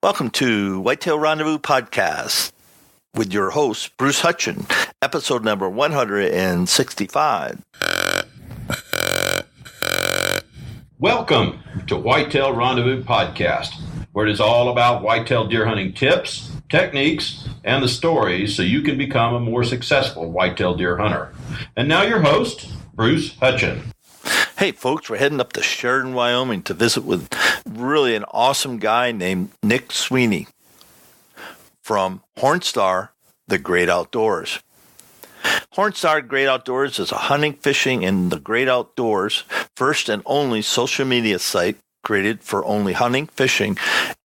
Welcome to Whitetail Rendezvous Podcast with your host, Bruce Hutchin, episode number 165. Welcome to Whitetail Rendezvous Podcast, where it is all about whitetail deer hunting tips, techniques, and the stories so you can become a more successful whitetail deer hunter. And now your host, Bruce Hutchin. Hey folks, we're heading up to Sheridan, Wyoming to visit with really an awesome guy named Nick Sweeny from Hornstar, The Great Outdoors. Hornstar Great Outdoors is a hunting, fishing, and the great outdoors first and only social media site created for only hunting, fishing,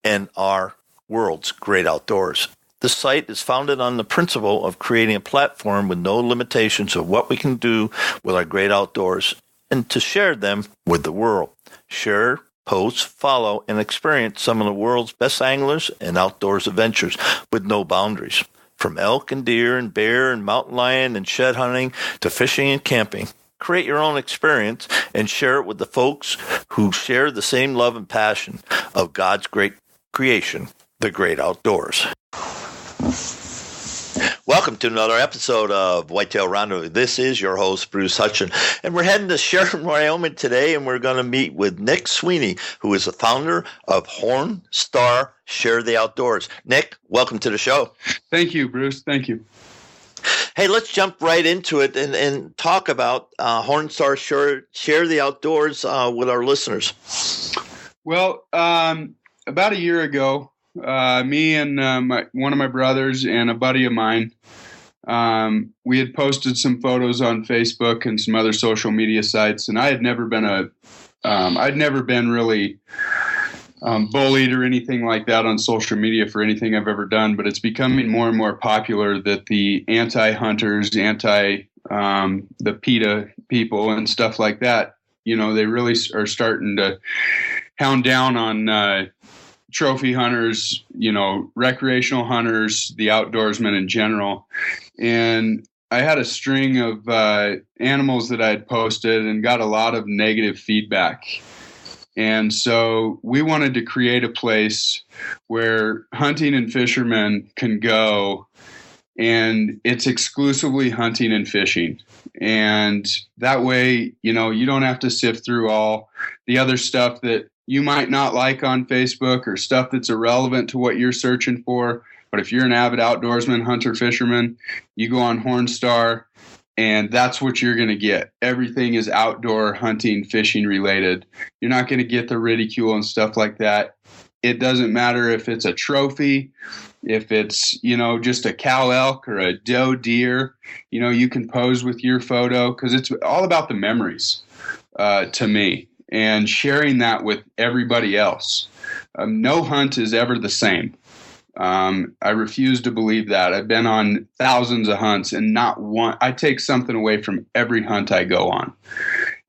and our world's great outdoors. The site is founded on the principle of creating a platform with no limitations of what we can do with our great outdoors and to share them with the world. Share, post, follow, and experience some of the world's best anglers and outdoors adventures with no boundaries. From elk and deer and bear and mountain lion and shed hunting to fishing and camping. Create your own experience and share it with the folks who share the same love and passion of God's great creation, the great outdoors. Welcome to another episode of Whitetail Rendezvous. This is your host, Bruce Hutchin, and we're heading to Sheridan, Wyoming today, and we're going to meet with Nick Sweeny, who is the founder of Hornstar Share the Outdoors. Nick, welcome to the show. Thank you, Bruce. Thank you. Hey, let's jump right into it and talk about Hornstar Share the Outdoors with our listeners. Well, about a year ago, me and one of my brothers and a buddy of mine, we had posted some photos on Facebook and some other social media sites, and I had never been I'd never been really bullied or anything like that on social media for anything I've ever done, but it's becoming more and more popular that the anti-hunters, the PETA people and stuff like that, you know, they really are starting to hound down on trophy hunters, you know, recreational hunters, the outdoorsmen in general. And I had a string of animals that I had posted and got a lot of negative feedback. And so we wanted to create a place where hunting and fishermen can go, and it's exclusively hunting and fishing. And that way, you know, you don't have to sift through all the other stuff that you might not like on Facebook or stuff that's irrelevant to what you're searching for. But if you're an avid outdoorsman, hunter, fisherman, you go on Hornstar, and that's what you're going to get. Everything is outdoor hunting, fishing related. You're not going to get the ridicule and stuff like that. It doesn't matter if it's a trophy, if it's, you know, just a cow elk or a doe deer. You know, you can pose with your photo because it's all about the memories to me. And sharing that with everybody else. No hunt is ever the same. I refuse to believe that. I've been on thousands of hunts and not one. I take something away from every hunt I go on.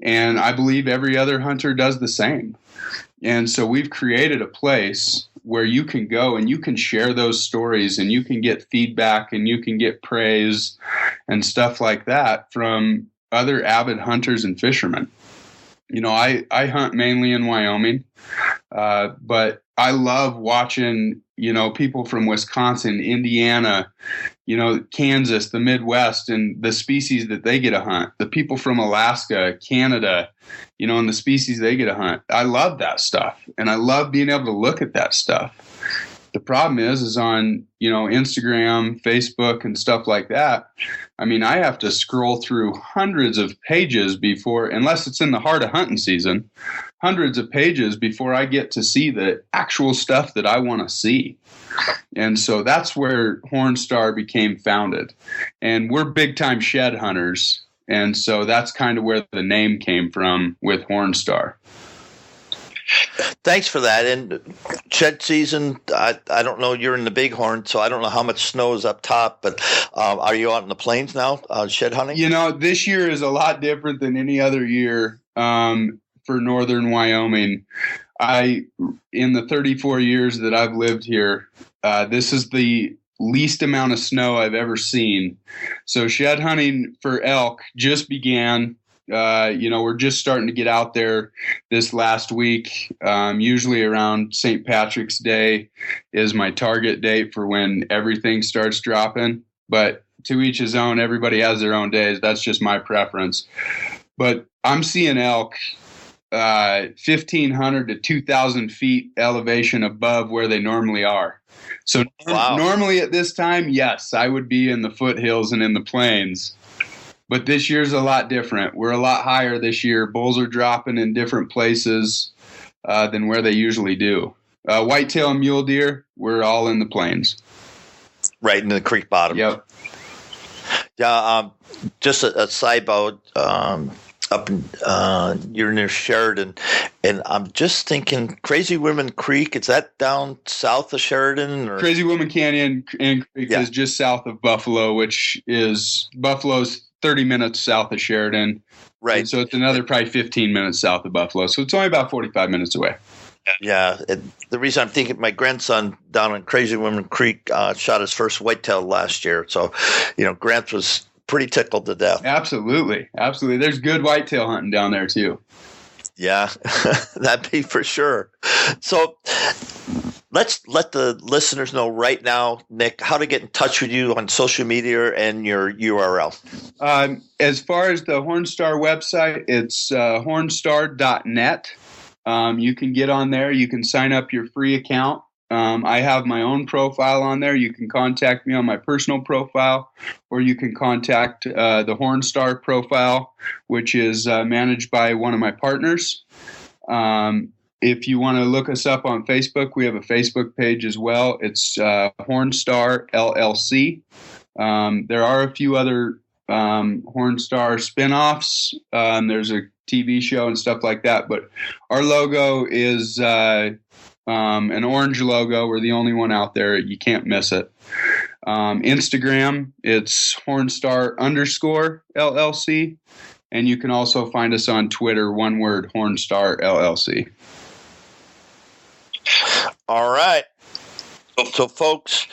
And I believe every other hunter does the same. And so we've created a place where you can go and you can share those stories and you can get feedback and you can get praise and stuff like that from other avid hunters and fishermen. You know, I hunt mainly in Wyoming, but I love watching, you know, people from Wisconsin, Indiana, you know, Kansas, the Midwest, and the species that they get to hunt. The people from Alaska, Canada, you know, and the species they get to hunt. I love that stuff, and I love being able to look at that stuff. The problem is on, you know, Instagram, Facebook, and stuff like that. I mean, I have to scroll through hundreds of pages before, unless it's in the heart of hunting season, hundreds of pages before I get to see the actual stuff that I want to see. And so that's where Hornstar became founded. And we're big time shed hunters. And so that's kind of where the name came from with Hornstar. Thanks for that. And shed season, I don't know, you're in the Bighorn, so I don't know how much snow is up top, but are you out in the plains now, shed hunting? You know, this year is a lot different than any other year for northern Wyoming. In the 34 years that I've lived here, this is the least amount of snow I've ever seen. So shed hunting for elk just began We're just starting to get out there this last week. Usually around St. Patrick's Day is my target date for when everything starts dropping. But to each his own, everybody has their own days. That's just my preference. But I'm seeing elk 1,500 to 2,000 feet elevation above where they normally are. So normally at this time, yes, I would be in the foothills and in the plains. But this year's a lot different. We're a lot higher this year. Bulls are dropping in different places than where they usually do. Whitetail and mule deer, we're all in the plains. Right in the creek bottom. Yep. Yeah. Just a side note. Up in you're near Sheridan, and I'm just thinking Crazy Women Creek, is that down south of Sheridan? Or? Crazy Woman Canyon and Creek is just south of Buffalo, which is Buffalo's 30 minutes south of Sheridan. Right. And so it's another probably 15 minutes south of Buffalo. So it's only about 45 minutes away. Yeah. The reason I'm thinking, my grandson down in Crazy Women Creek shot his first whitetail last year. So, Grant was pretty tickled to death. Absolutely. There's good whitetail hunting down there too. Yeah, that'd be for sure. So let's let the listeners know right now, Nick, how to get in touch with you on social media and your URL. As far as the Hornstar website, it's hornstar.net. You can get on there. You can sign up your free account. I have my own profile on there. You can contact me on my personal profile, or you can contact the Hornstar profile, which is managed by one of my partners. If you want to look us up on Facebook, we have a Facebook page as well. It's Hornstar LLC. There are a few other Hornstar spinoffs. There's a TV show and stuff like that, but our logo is an orange logo. We're the only one out there. You can't miss it. Instagram, it's Hornstar_LLC. And you can also find us on Twitter, one word, Hornstar LLC. All right. So folks,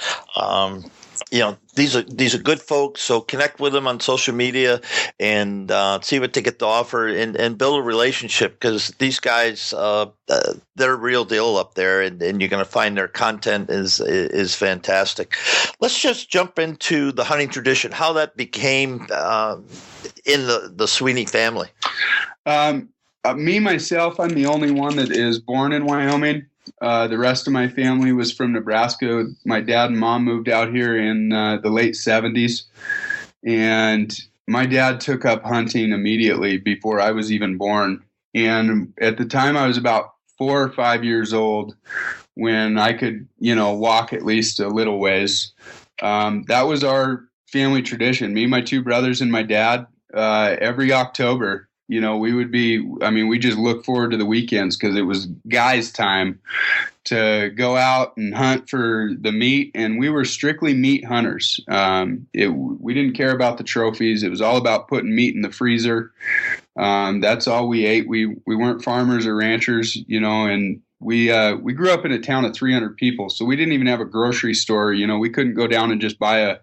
these are good folks. So connect with them on social media and see what they get to offer and build a relationship, because these guys, they're real deal up there, and you're going to find their content is fantastic. Let's just jump into the hunting tradition, how that became in the Sweeny family. Myself, I'm the only one that is born in Wyoming. The rest of my family was from Nebraska. My dad and mom moved out here in the late 70s. And my dad took up hunting immediately before I was even born. And at the time, I was about 4 or 5 years old when I could, walk at least a little ways. That was our family tradition. Me, my 2 brothers, and my dad, every October, we just look forward to the weekends because it was guys' time to go out and hunt for the meat. And we were strictly meat hunters. We didn't care about the trophies. It was all about putting meat in the freezer. That's all we ate. We weren't farmers or ranchers, and we grew up in a town of 300 people. So we didn't even have a grocery store. We couldn't go down and just buy a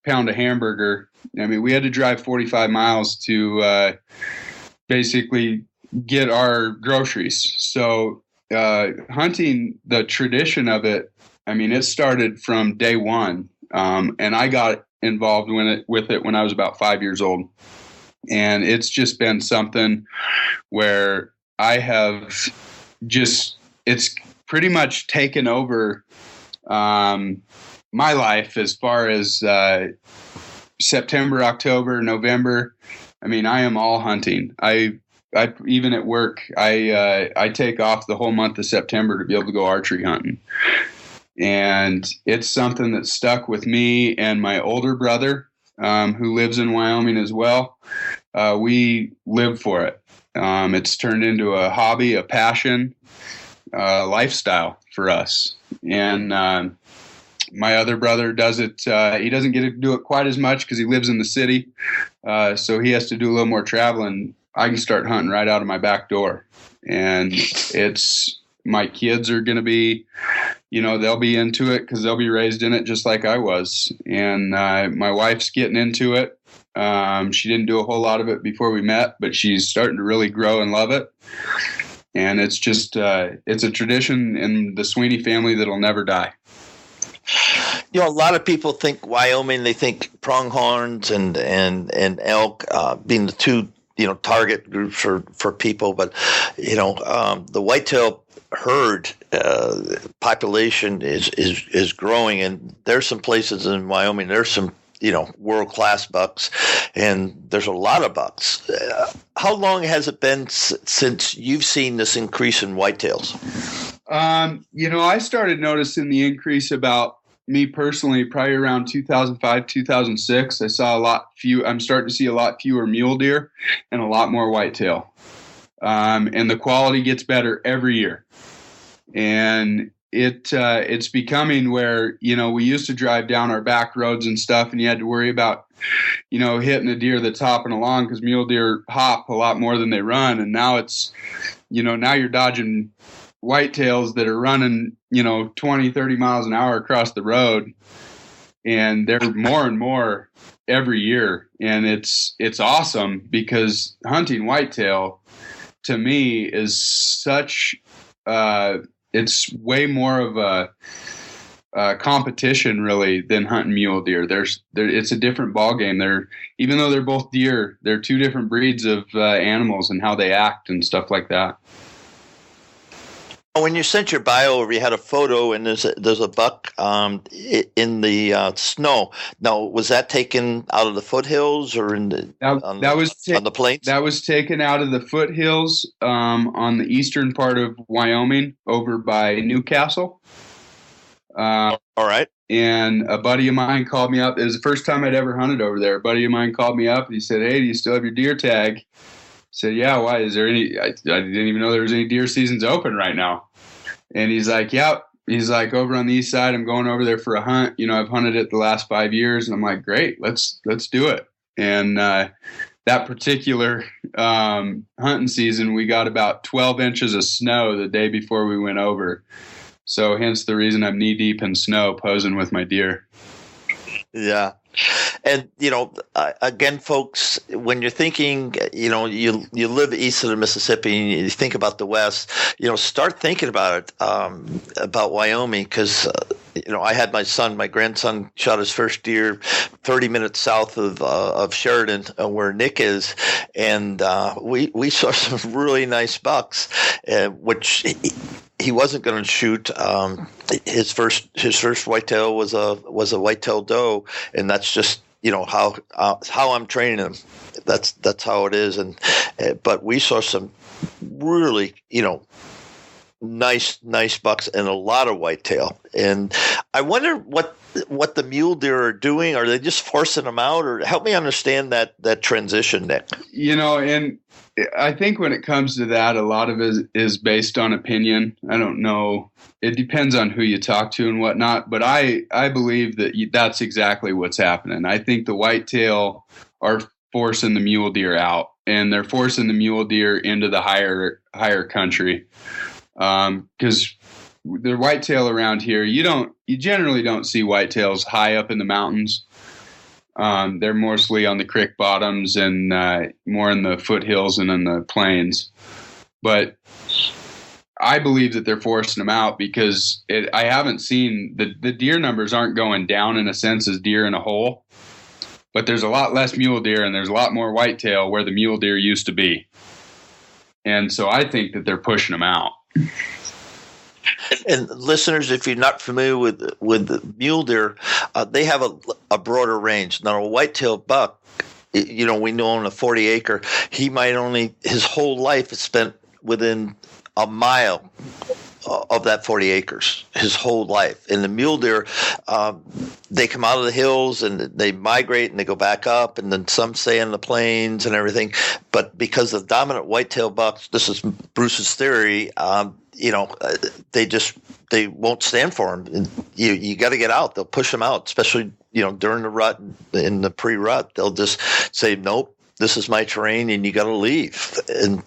pound of hamburger. We had to drive 45 miles to basically get our groceries. So hunting, the tradition of it, it started from day one. And I got involved with it when I was about 5 years old. And it's just been something where I have it's pretty much taken over my life as far as September, October, November. I am all hunting. I even at work, I take off the whole month of September to be able to go archery hunting. And it's something that stuck with me and my older brother, who lives in Wyoming as well. We live for it. It's turned into a hobby, a passion, lifestyle for us. And my other brother does it. He doesn't get to do it quite as much because he lives in the city. So he has to do a little more traveling. I can start hunting right out of my back door. And my kids are going to be, they'll be into it because they'll be raised in it just like I was. And my wife's getting into it. She didn't do a whole lot of it before we met, but she's starting to really grow and love it. And it's just, it's a tradition in the Sweeny family that'll never die. You know, a lot of people think Wyoming, they think pronghorns and elk being the two, target groups for people. But, the whitetail herd population is growing, and there's some places in Wyoming, there's some, world-class bucks, and there's a lot of bucks. How long has it been since you've seen this increase in whitetails? I started noticing the increase about me personally probably around 2005, 2006. I'm starting to see a lot fewer mule deer and a lot more whitetail. And the quality gets better every year. And it's becoming where, we used to drive down our back roads and stuff, and you had to worry about, hitting a deer that's hopping along, because mule deer hop a lot more than they run. And now it's, now you're dodging whitetails that are running, 20, 30 miles an hour across the road. And they're more and more every year. And it's awesome, because hunting whitetail to me is such, it's way more of a competition really than hunting mule deer. It's a different ball game. Even though they're both deer, they're two different breeds of animals and how they act and stuff like that. When you sent your bio over, you had a photo, and there's a buck in the snow. Now, was that taken out of the foothills or on the plains? That was taken out of the foothills on the eastern part of Wyoming, over by Newcastle. All right. And a buddy of mine called me up. It was the first time I'd ever hunted over there. A buddy of mine called me up, and he said, "Hey, do you still have your deer tag?" I said, "Yeah, why? Is there any?" I didn't even know there was any deer seasons open right now. And he's like, "Yep." He's like, "Over on the east side, I'm going over there for a hunt. I've hunted it the last 5 years." And I'm like, "Great, let's do it." And that particular hunting season, we got about 12 inches of snow the day before we went over. So hence the reason I'm knee deep in snow posing with my deer. Yeah. And, again, folks, when you're thinking, you live east of the Mississippi and you think about the West, start thinking about it, about Wyoming, because, I had my grandson shot his first deer 30 minutes south of Sheridan, where Nick is. And we saw some really nice bucks, which he wasn't going to shoot. His first whitetail was a whitetail doe, and that's just how I'm training him. That's how it is. And but we saw some really nice bucks and a lot of whitetail. And I wonder what the mule deer are doing. Are they just forcing them out, or help me understand that transition, Nick? And I think when it comes to that, a lot of it is based on opinion. I don't know. It depends on who you talk to and whatnot. But I believe that that's exactly what's happening. I think the whitetail are forcing the mule deer out, and they're forcing the mule deer into the higher country. Because the whitetail around here, you generally don't see whitetails high up in the mountains. They're mostly on the creek bottoms and more in the foothills and in the plains. But I believe that they're forcing them out because I haven't seen the deer numbers aren't going down in a sense as deer in a hole. But there's a lot less mule deer and there's a lot more whitetail where the mule deer used to be. And so I think that they're pushing them out. And listeners, if you're not familiar with the mule deer, they have a broader range. Now, a whitetail buck, we know on a 40 acre, he might his whole life is spent within a mile of that 40 acres, his whole life. And the mule deer, they come out of the hills and they migrate and they go back up, and then some stay in the plains and everything. But because the dominant whitetail bucks, this is Bruce's theory, they won't stand for them. And you got to get out. They'll push them out, especially, during the rut, in the pre-rut. They'll just say, nope, this is my terrain and you got to leave. And,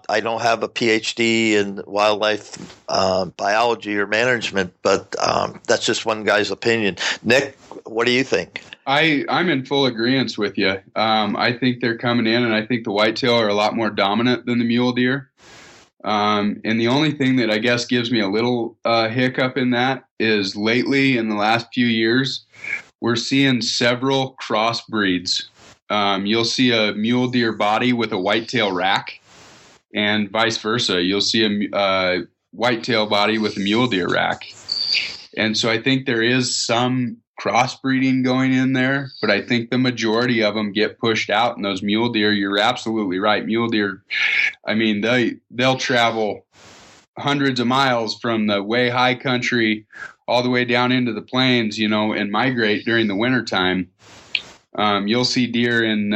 I don't have a PhD in wildlife biology or management, but that's just one guy's opinion. Nick, what do you think? I'm in full agreement with you. I think they're coming in, and I think the whitetail are a lot more dominant than the mule deer. And the only thing that I guess gives me a little hiccup in that is lately, in the last few years, we're seeing several crossbreeds. You'll see a mule deer body with a whitetail rack, and vice versa. You'll see a whitetail body with a mule deer rack. And so I think there is some crossbreeding going in there, but I think the majority of them get pushed out. And those mule deer, you're absolutely right. Mule deer, I mean, they'll travel hundreds of miles from the way high country all the way down into the plains, and migrate during the wintertime. You'll see deer in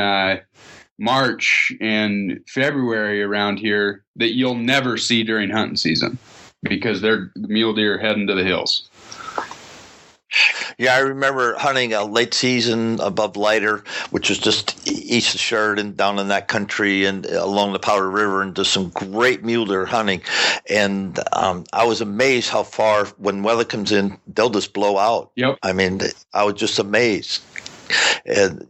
March and February around here that you'll never see during hunting season because they're the mule deer heading to the hills. Yeah, I remember hunting a late season above Leiter, which was just east of Sheridan, down in that country and along the Powder River, and just some great mule deer hunting. And I was amazed how far, when weather comes in, they'll just blow out. Yep. I mean, I was just amazed. And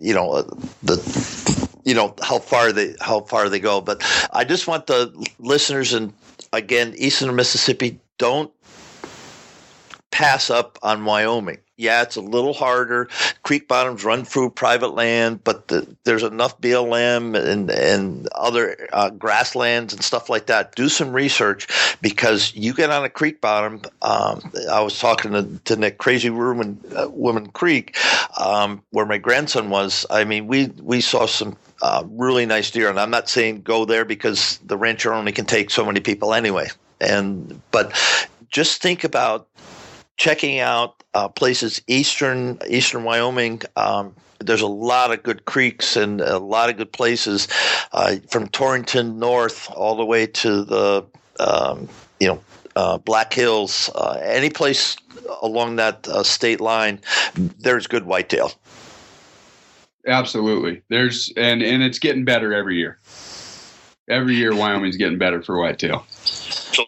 how far they go. But I just want the listeners, and again, eastern Mississippi, don't pass up on Wyoming. Yeah, it's a little harder. Creek bottoms run through private land, but there's enough BLM and other grasslands and stuff like that. Do some research, because you get on a creek bottom. I was talking to Nick, Crazy Woman Creek, where my grandson was. I mean, we saw some really nice deer, and I'm not saying go there because the rancher only can take so many people anyway. But just think about checking out places eastern Wyoming. There's a lot of good creeks and a lot of good places from Torrington north all the way to the Black Hills. Any place along that state line, there's good whitetail. Absolutely. There's and it's getting better every year. Every year, Wyoming's getting better for whitetail.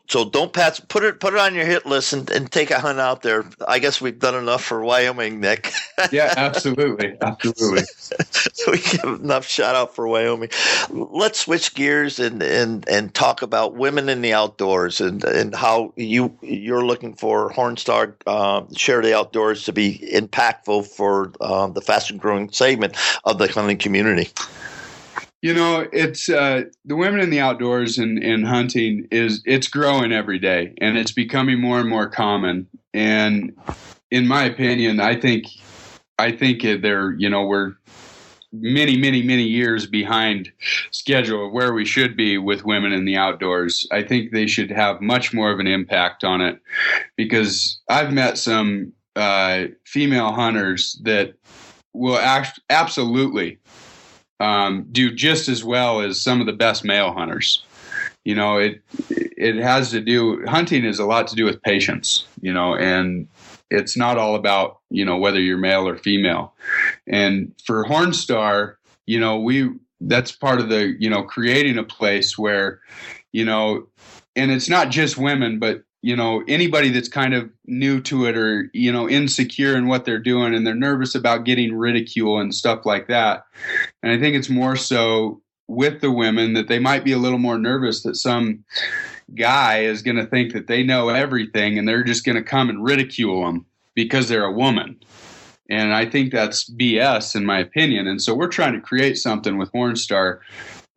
So don't put it on your hit list and take a hunt out there. I guess we've done enough for Wyoming, Nick. Yeah, absolutely. So we give enough shout out for Wyoming. Let's switch gears and talk about women in the outdoors and how you're looking for Hornstar Share the Outdoors to be impactful for the fastest growing segment of the hunting community. It's the women in the outdoors and hunting it's growing every day, and it's becoming more and more common. And in my opinion, I think they're, we're many, many, many years behind schedule of where we should be with women in the outdoors. I think they should have much more of an impact on it, because I've met some female hunters that will absolutely do just as well as some of the best male hunters. It has to do, hunting is a lot to do with patience, and it's not all about, whether you're male or female. And for Hornstar, that's part of the, creating a place where, and it's not just women, but anybody that's kind of new to it or, insecure in what they're doing, and they're nervous about getting ridicule and stuff like that. And I think it's more so with the women that they might be a little more nervous that some guy is going to think that they know everything and they're just going to come and ridicule them because they're a woman. And I think that's BS, in my opinion. And so we're trying to create something with Hornstar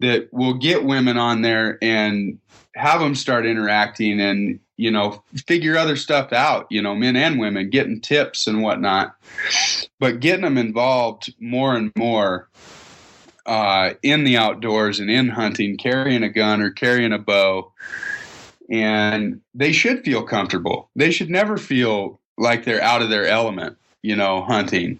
that will get women on there and have them start interacting and, figure other stuff out, men and women, getting tips and whatnot, but getting them involved more and more in the outdoors and in hunting, carrying a gun or carrying a bow. And they should feel comfortable. They should never feel like they're out of their element, hunting.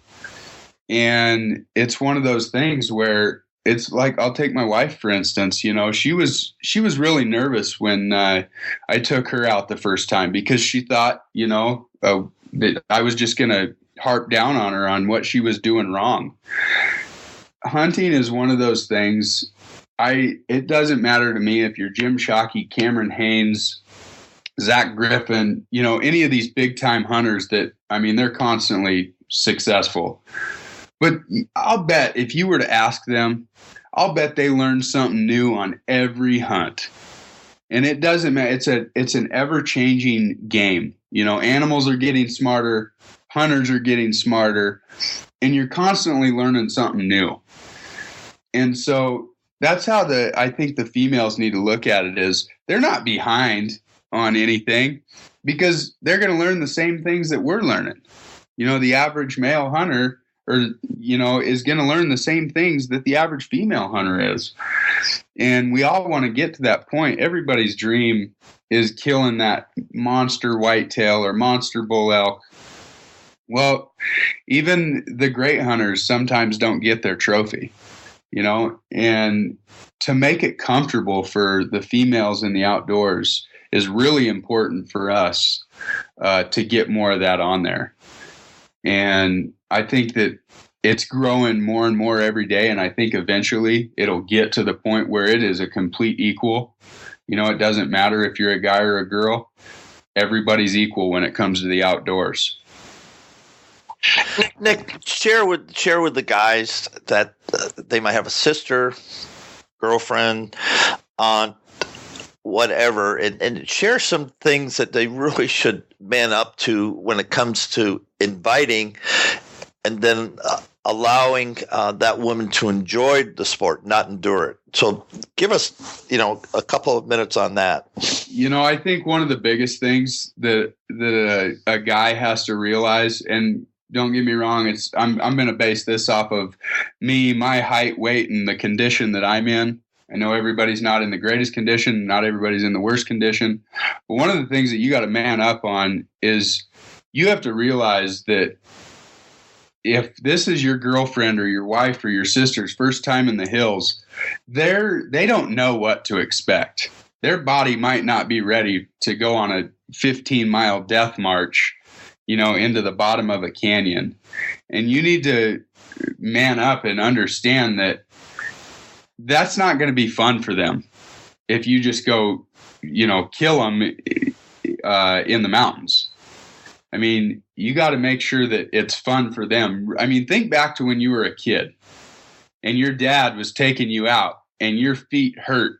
And it's one of those things where it's like, I'll take my wife, for instance, she was really nervous when I took her out the first time, because she thought, that I was just going to harp down on her on what she was doing wrong. Hunting is one of those things. It doesn't matter to me if you're Jim Shockey, Cameron Haynes, Zach Griffin, any of these big time hunters that, they're constantly successful. But I'll bet if you were to ask them, I'll bet they learn something new on every hunt. And it doesn't matter. It's an ever-changing game. Animals are getting smarter, hunters are getting smarter, and you're constantly learning something new. And so that's how I think the females need to look at it, is they're not behind on anything because they're going to learn the same things that we're learning. The average male hunter is going to learn the same things that the average female hunter is. And we all want to get to that point. Everybody's dream is killing that monster whitetail or monster bull elk. Well, even the great hunters sometimes don't get their trophy, and to make it comfortable for the females in the outdoors is really important for us to get more of that on there. And I think that it's growing more and more every day. And I think eventually it'll get to the point where it is a complete equal. It doesn't matter if you're a guy or a girl. Everybody's equal when it comes to the outdoors. Nick, share with the guys that they might have a sister, girlfriend, aunt, whatever, and share some things that they really should man up to when it comes to inviting and then allowing that woman to enjoy the sport, not endure it. So give us, a couple of minutes on that. I think one of the biggest things that a guy has to realize, and don't get me wrong, I'm going to base this off of me, my height, weight, and the condition that I'm in. I know everybody's not in the greatest condition. Not everybody's in the worst condition. But one of the things that you got to man up on is you have to realize that if this is your girlfriend or your wife or your sister's first time in the hills, they don't know what to expect. Their body might not be ready to go on a 15-mile death march, into the bottom of a canyon. And you need to man up and understand that that's not going to be fun for them if you just go, kill them in the mountains. I mean, you got to make sure that it's fun for them. I mean, think back to when you were a kid and your dad was taking you out and your feet hurt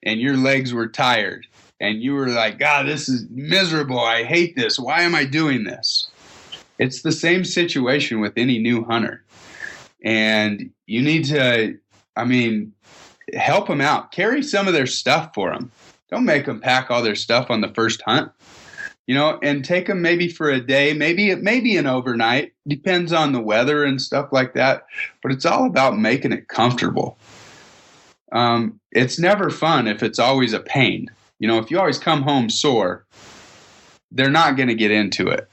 and your legs were tired and you were like, God, this is miserable. I hate this. Why am I doing this? It's the same situation with any new hunter. And you need to, help them out. Carry some of their stuff for them. Don't make them pack all their stuff on the first hunt, and take them maybe for a day, maybe an overnight. Depends on the weather and stuff like that. But it's all about making it comfortable. It's never fun if it's always a pain. If you always come home sore, they're not going to get into it.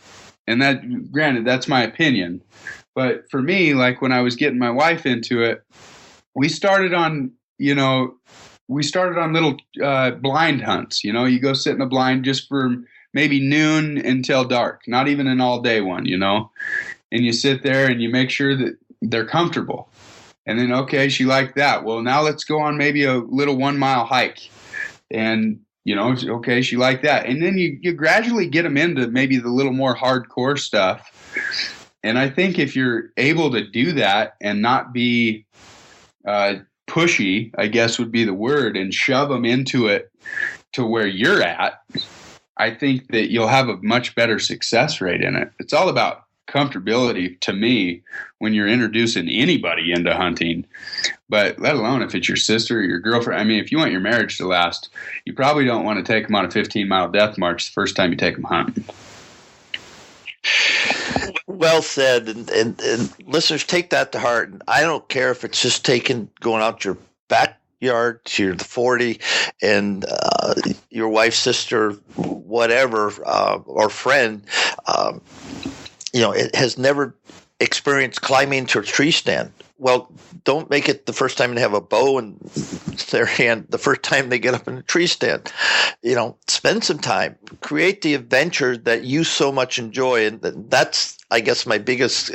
And that, granted, that's my opinion. But for me, like when I was getting my wife into it, we started on little blind hunts. You go sit in a blind just for maybe noon until dark, not even an all day one, and you sit there and you make sure that they're comfortable. And then, okay, she liked that. Well, now let's go on maybe a little 1 mile hike. And, okay, she liked that. And then you gradually get them into maybe the little more hardcore stuff. And I think if you're able to do that and not be pushy, I guess would be the word, and shove them into it to where you're at, I think that you'll have a much better success rate in it. It's all about comfortability to me when you're introducing anybody into hunting, but let alone if it's your sister or your girlfriend. If you want your marriage to last, you probably don't want to take them on a 15-mile death march the first time you take them hunting. Well said, and listeners, take that to heart. And I don't care if it's just going out your backyard to the 40 and your wife's sister, whatever, or friend, it has never experienced climbing to a tree stand. Well, don't make it the first time they have a bow in their hand, the first time they get up in a tree stand. Spend some time, create the adventure that you so much enjoy. And that's I guess my biggest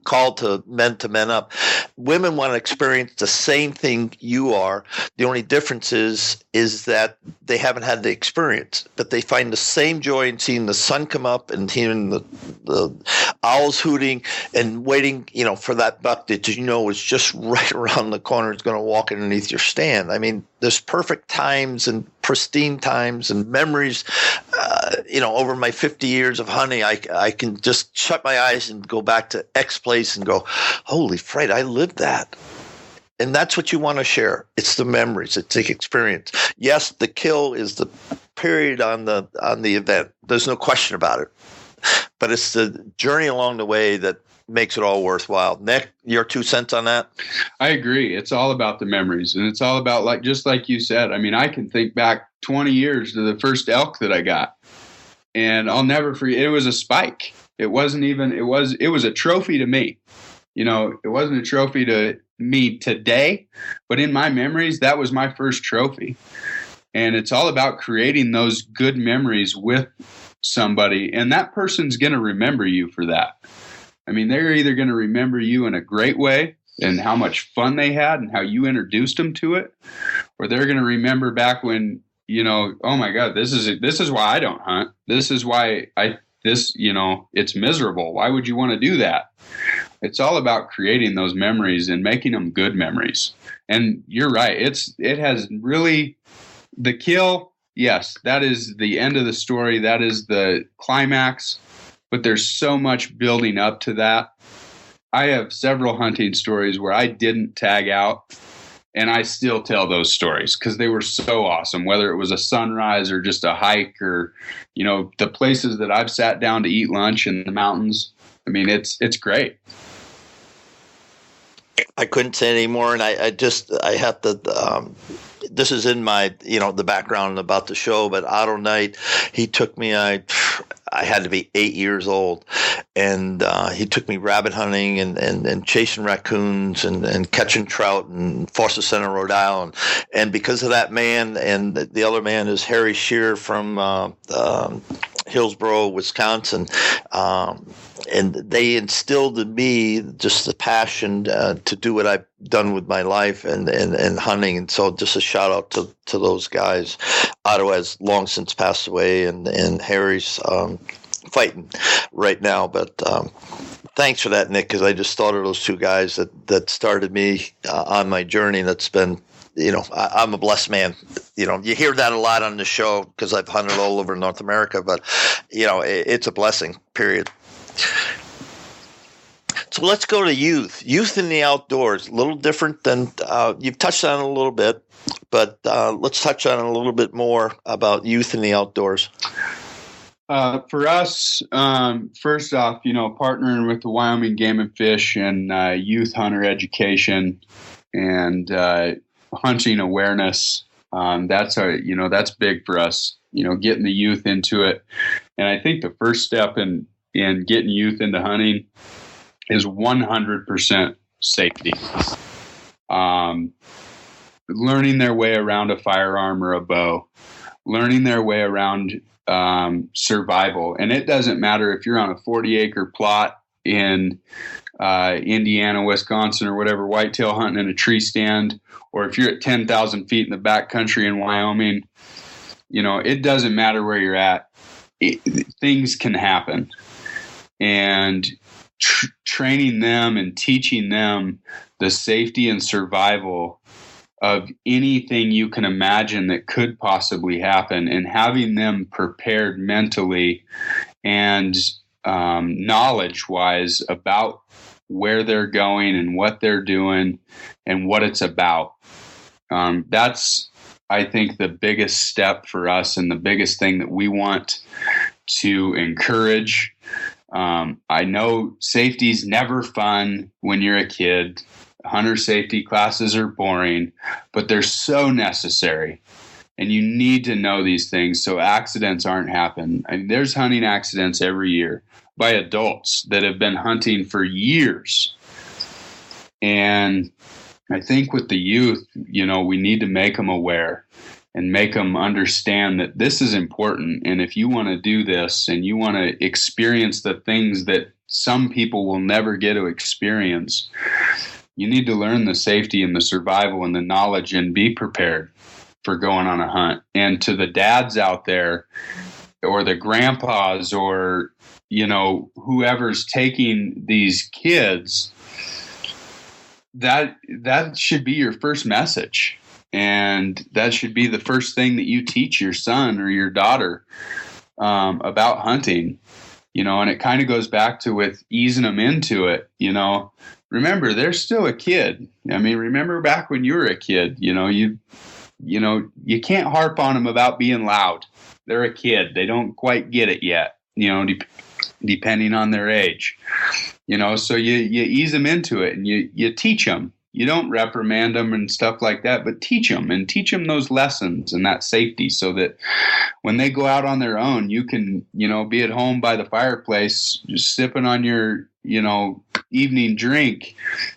call to men up. Women want to experience the same thing you are. The only difference is that they haven't had the experience, but they find the same joy in seeing the sun come up and hearing the owls hooting and waiting, for that buck that is just right around the corner is going to walk underneath your stand. I mean, there's perfect times and pristine times and memories. Over my 50 years of hunting, I can just shut my eyes and go back to X place and go, holy fright, I lived that. And that's what you want to share. It's the memories. It's the experience. Yes, the kill is the period on the event. There's no question about it. But it's the journey along the way that makes it all worthwhile. Nick, your 2 cents on that? I agree. It's all about the memories, and it's all about, just like you said. I mean, I can think back 20 years to the first elk that I got, and I'll never forget. It was a spike. It wasn't even. It was a trophy to me. It wasn't a trophy to me today, but in my memories, that was my first trophy. And it's all about creating those good memories with somebody, and that person's going to remember you for that. I mean, they're either going to remember you in a great way and how much fun they had and how you introduced them to it, or they're going to remember back when, oh my God, this is why I don't hunt. This is why it's miserable. Why would you want to do that? It's all about creating those memories and making them good memories. And you're right. It has really the kill. Yes, that is the end of the story. That is the climax. But there's so much building up to that. I have several hunting stories where I didn't tag out, and I still tell those stories because they were so awesome, whether it was a sunrise or just a hike or, the places that I've sat down to eat lunch in the mountains. I mean, it's great. I couldn't say any more, and I have to. This is in my, the background about the show, but Otto Knight, he took me. I had to be 8 years old, and he took me rabbit hunting and chasing raccoons and catching trout in Foster Center, Rhode Island. And because of that man, and the other man is Harry Shear from Hillsboro, Wisconsin, and they instilled in me just the passion to do what I've done with my life and hunting. And so just a shout out to those guys. Otto has long since passed away, and Harry's fighting right now. But thanks for that, Nick, because I just thought of those two guys that started me on my journey. That's been, I'm a blessed man. You hear that a lot on the show because I've hunted all over North America, but, it's a blessing, period. So let's go to youth. Youth in the outdoors, a little different than you've touched on it a little bit, but let's touch on it a little bit more about youth in the outdoors. For us, first off, partnering with the Wyoming Game and Fish and youth hunter education and hunting awareness, that's big for us. Getting the youth into it, and I think the first step in getting youth into hunting is 100% safety. Learning their way around a firearm or a bow, learning their way around survival. And it doesn't matter if you're on a 40-acre plot in Indiana, Wisconsin, or whatever, whitetail hunting in a tree stand, or if you're at 10,000 feet in the backcountry in Wyoming, it doesn't matter where you're at. Things can happen. And training them and teaching them the safety and survival of anything you can imagine that could possibly happen, and having them prepared mentally and knowledge-wise about where they're going and what they're doing and what it's about. That's, I think, the biggest step for us and the biggest thing that we want to encourage. I know safety's never fun when you're a kid. Hunter safety classes are boring, but they're so necessary. And you need to know these things so accidents aren't happening. I mean, there's hunting accidents every year by adults that have been hunting for years. And I think with the youth, we need to make them aware and make them understand that this is important. And if you want to do this and you want to experience the things that some people will never get to experience. You need to learn the safety and the survival and the knowledge and be prepared for going on a hunt. And to the dads out there, or the grandpas, or, whoever's taking these kids, that should be your first message. And that should be the first thing that you teach your son or your daughter about hunting, and it kind of goes back to with easing them into it. Remember, they're still a kid. I mean, remember back when you were a kid, you can't harp on them about being loud. They're a kid. They don't quite get it yet, depending on their age, so you ease them into it and you teach them. You don't reprimand them and stuff like that, but teach them those lessons and that safety, so that when they go out on their own, you can, be at home by the fireplace, just sipping on your, evening drink,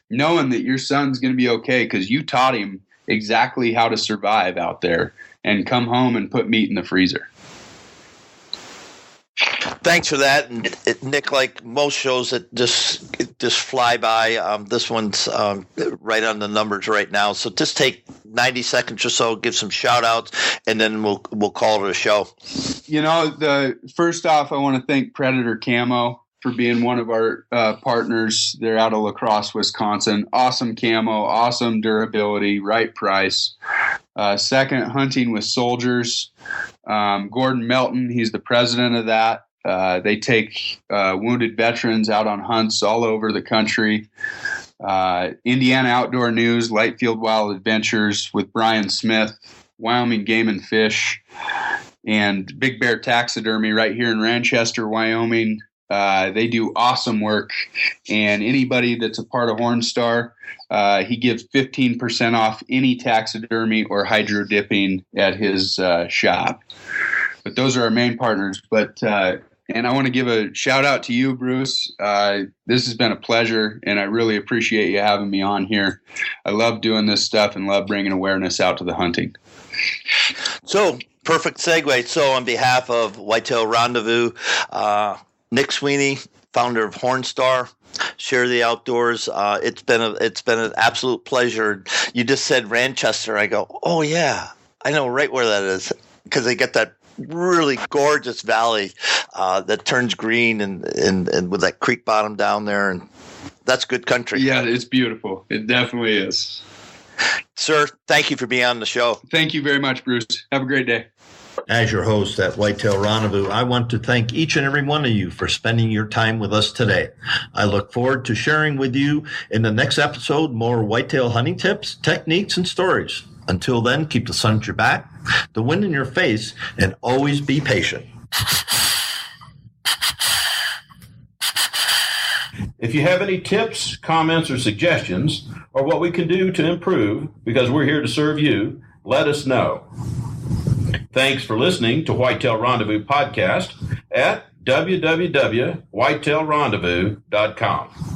knowing that your son's going to be okay because you taught him exactly how to survive out there and come home and put meat in the freezer. Thanks for that. And Nick, like most shows that just fly by, this one's right on the numbers right now. So just take 90 seconds or so, give some shout outs, and then we'll call it a show. First off, I want to thank Predator Camo for being one of our partners. They're out of La Crosse, Wisconsin. Awesome camo, awesome durability, right price. Second, Hunting with Soldiers. Gordon Melton, he's the president of that. They take wounded veterans out on hunts all over the country. Indiana Outdoor News, Lightfield Wild Adventures with Brian Smith, Wyoming Game and Fish, and Big Bear Taxidermy right here in Ranchester, Wyoming. They do awesome work, and anybody that's a part of Hornstar, he gives 15% off any taxidermy or hydro dipping at his shop. But those are our main partners. And I want to give a shout out to you, Bruce. This has been a pleasure, and I really appreciate you having me on here. I love doing this stuff and love bringing awareness out to the hunting. So, perfect segue. So, on behalf of Whitetail Rendezvous, Nick Sweeny, founder of Hornstar, Share the Outdoors. It's been an absolute pleasure. You just said Ranchester. I go, oh yeah, I know right where that is, because they get that really gorgeous valley that turns green and with that creek bottom down there, and that's good country. Yeah, it's beautiful. It definitely is. Sir, thank you for being on the show. Thank you very much, Bruce. Have a great day. As your host at Whitetail Rendezvous, I want to thank each and every one of you for spending your time with us today. I look forward to sharing with you in the next episode more whitetail hunting tips, techniques, and stories. Until then, keep the sun at your back, the wind in your face, and always be patient. If you have any tips, comments, or suggestions, or what we can do to improve, because we're here to serve you, let us know. Thanks for listening to Whitetail Rendezvous Podcast at www.whitetailrendezvous.com.